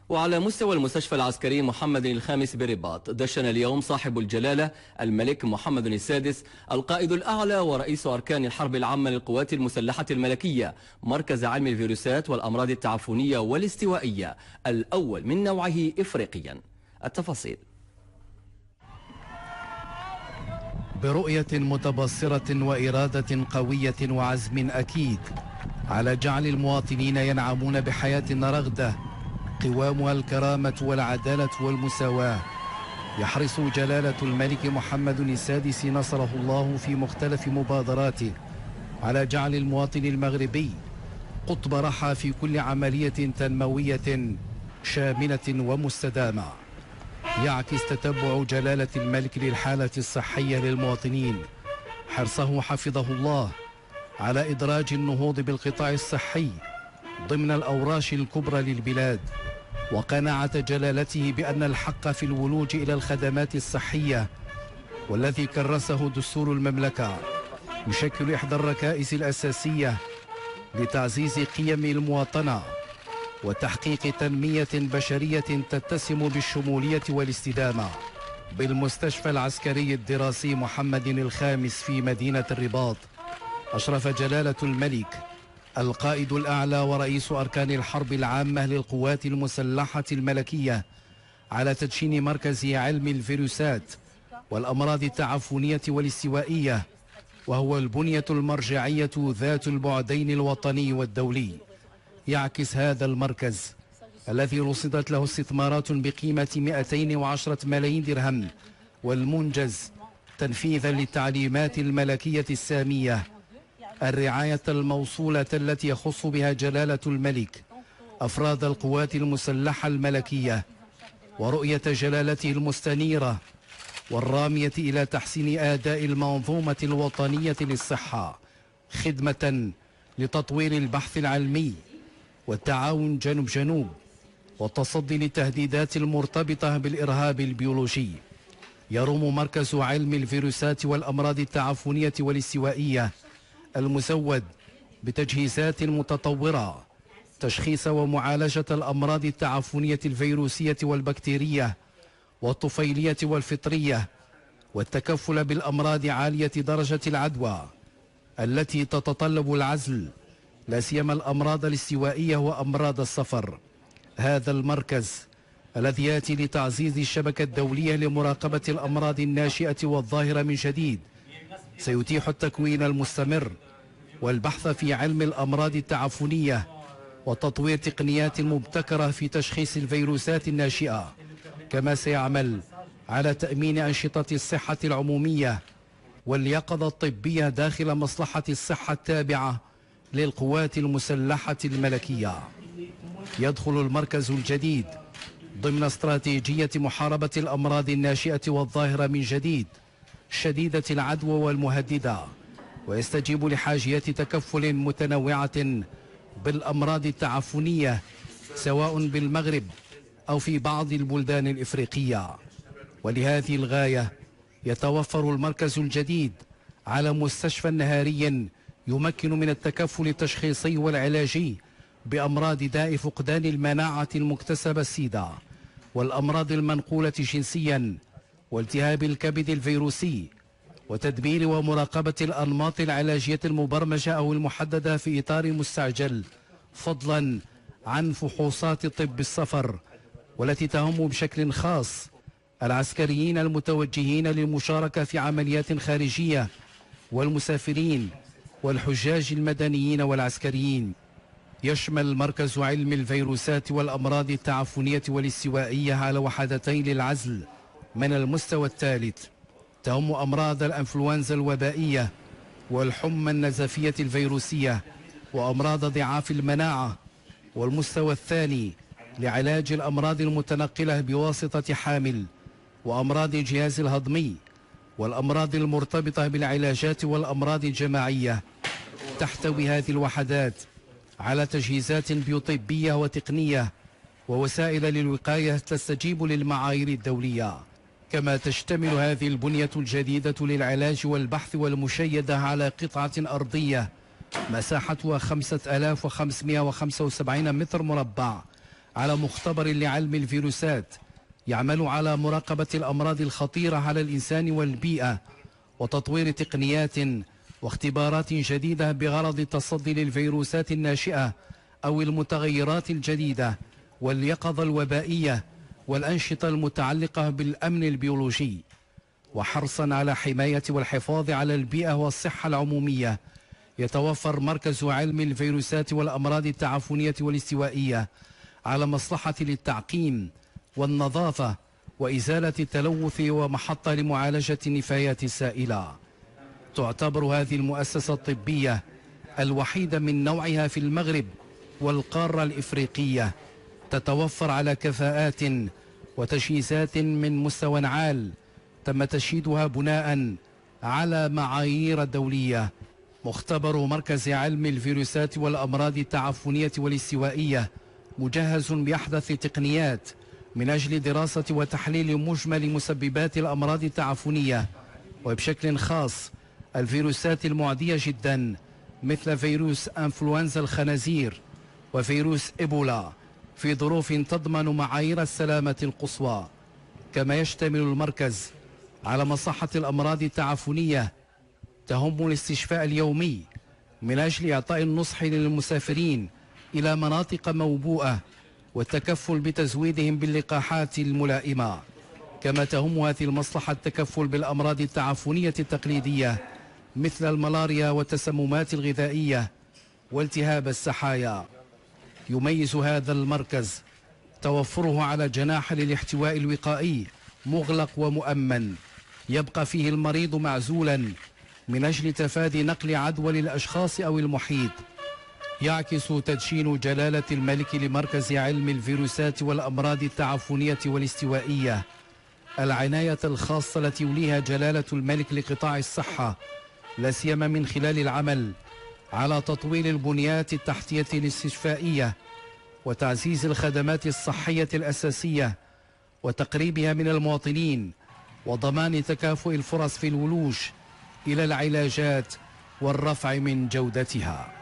وعلى مستوى المستشفى العسكري محمد الخامس برباط، دشن اليوم صاحب الجلالة الملك محمد السادس القائد الأعلى ورئيس أركان الحرب العامة للقوات المسلحة الملكية مركز علم الفيروسات والأمراض التعفنية والاستوائية الأول من نوعه إفريقيا. التفاصيل. برؤية متبصرة وإرادة قوية وعزم أكيد على جعل المواطنين ينعمون بحياة رغدة قوامها الكرامة والعدالة والمساواة، يحرص جلالة الملك محمد السادس نصره الله في مختلف مبادراته على جعل المواطن المغربي قطب رحى في كل عملية تنموية شاملة ومستدامة. يعكس تتبع جلالة الملك للحالة الصحية للمواطنين حرصه حفظه الله على إدراج النهوض بالقطاع الصحي ضمن الأوراش الكبرى للبلاد، وقناعة جلالته بأن الحق في الولوج إلى الخدمات الصحية والذي كرسه دستور المملكة يشكل إحدى الركائز الأساسية لتعزيز قيم المواطنة وتحقيق تنمية بشرية تتسم بالشمولية والاستدامة. بالمستشفى العسكري الدراسي محمد الخامس في مدينة الرباط، أشرف جلالة الملك القائد الأعلى ورئيس أركان الحرب العامة للقوات المسلحة الملكية على تدشين مركز علم الفيروسات والأمراض التعفنية والاستوائية، وهو البنية المرجعية ذات البعدين الوطني والدولي. يعكس هذا المركز الذي رصدت له استثمارات بقيمة 210 ملايين درهم والمنجز تنفيذا للتعليمات الملكية السامية الرعاية الموصولة التي يخص بها جلالة الملك أفراد القوات المسلحة الملكية، ورؤية جلالته المستنيرة والرامية إلى تحسين أداء المنظومة الوطنية للصحة خدمة لتطوير البحث العلمي والتعاون جنوب جنوب والتصدي للتهديدات المرتبطة بالإرهاب البيولوجي. يروم مركز علم الفيروسات والأمراض التعفنية والاستوائية المزود بتجهيزات متطورة تشخيص ومعالجة الأمراض التعفنية الفيروسية والبكتيرية والطفيلية والفطرية، والتكفل بالأمراض عالية درجة العدوى التي تتطلب العزل، لا سيما الأمراض الاستوائية وأمراض السفر. هذا المركز الذي يأتي لتعزيز الشبكة الدولية لمراقبة الأمراض الناشئة والظاهرة من جديد سيتيح التكوين المستمر والبحث في علم الأمراض التعفنية وتطوير تقنيات مبتكرة في تشخيص الفيروسات الناشئة، كما سيعمل على تأمين أنشطة الصحة العمومية واليقظة الطبية داخل مصلحة الصحة التابعة للقوات المسلحة الملكية. يدخل المركز الجديد ضمن استراتيجية محاربة الأمراض الناشئة والظاهرة من جديد شديدة العدوى والمهددة، ويستجيب لحاجيات تكفل متنوعة بالأمراض التعفنية سواء بالمغرب أو في بعض البلدان الإفريقية. ولهذه الغاية يتوفر المركز الجديد على مستشفى نهاري يمكن من التكفل التشخيصي والعلاجي بأمراض داء فقدان المناعة المكتسبة السيدا والأمراض المنقولة جنسيا والتهاب الكبد الفيروسي، وتدبير ومراقبة الأنماط العلاجية المبرمجة أو المحددة في إطار مستعجل، فضلا عن فحوصات طب السفر والتي تهم بشكل خاص العسكريين المتوجهين للمشاركة في عمليات خارجية والمسافرين والحجاج المدنيين والعسكريين. يشمل مركز علم الفيروسات والأمراض التعفنية والاستوائية على وحدتين للعزل من المستوى الثالث تهم أمراض الأنفلونزا الوبائية والحمى النزفية الفيروسية وأمراض ضعاف المناعة، والمستوى الثاني لعلاج الأمراض المتنقلة بواسطة حامل وأمراض الجهاز الهضمي والأمراض المرتبطة بالعلاجات والأمراض الجماعية. تحتوي هذه الوحدات على تجهيزات بيوطبية وتقنية ووسائل للوقاية تستجيب للمعايير الدولية، كما تشتمل هذه البنية الجديدة للعلاج والبحث والمشيدة على قطعة أرضية مساحتها 5575 متر مربع على مختبر لعلم الفيروسات يعمل على مراقبة الأمراض الخطيرة على الإنسان والبيئة وتطوير تقنيات واختبارات جديدة بغرض التصدي للفيروسات الناشئة أو المتغيرات الجديدة واليقظة الوبائية والأنشطة المتعلقة بالأمن البيولوجي، وحرصا على حماية والحفاظ على البيئة والصحة العمومية. يتوفر مركز علم الفيروسات والأمراض التعفنية والاستوائية على مصلحة للتعقيم والنظافة وإزالة التلوث ومحطة لمعالجة النفايات السائلة. تعتبر هذه المؤسسة الطبية الوحيدة من نوعها في المغرب والقارة الإفريقية، تتوفر على كفاءات وتجهيزات من مستوى عال تم تشييدها بناء على معايير دولية. مختبر مركز علم الفيروسات والأمراض التعفنية والاستوائية مجهز بأحدث التقنيات من أجل دراسة وتحليل مجمل مسببات الأمراض التعفنية، وبشكل خاص الفيروسات المعدية جدا مثل فيروس أنفلونزا الخنازير وفيروس إيبولا في ظروف تضمن معايير السلامة القصوى. كما يشتمل المركز على مصحة الأمراض التعفنية تهم الاستشفاء اليومي من أجل إعطاء النصح للمسافرين إلى مناطق موبوءة والتكفل بتزويدهم باللقاحات الملائمة. كما تهم هذه المصلحة التكفل بالأمراض التعفنية التقليدية مثل الملاريا والتسممات الغذائية والتهاب السحايا. يميز هذا المركز توفره على جناح للاحتواء الوقائي مغلق ومؤمن، يبقى فيه المريض معزولا من أجل تفادي نقل عدوى للأشخاص أو المحيط. يعكس تدشين جلالة الملك لمركز علم الفيروسات والأمراض التعفنية والاستوائية العناية الخاصة التي يوليها جلالة الملك لقطاع الصحة، لا سيما من خلال العمل على تطوير البنيات التحتية الاستشفائية وتعزيز الخدمات الصحية الأساسية وتقريبها من المواطنين وضمان تكافؤ الفرص في الولوج إلى العلاجات والرفع من جودتها.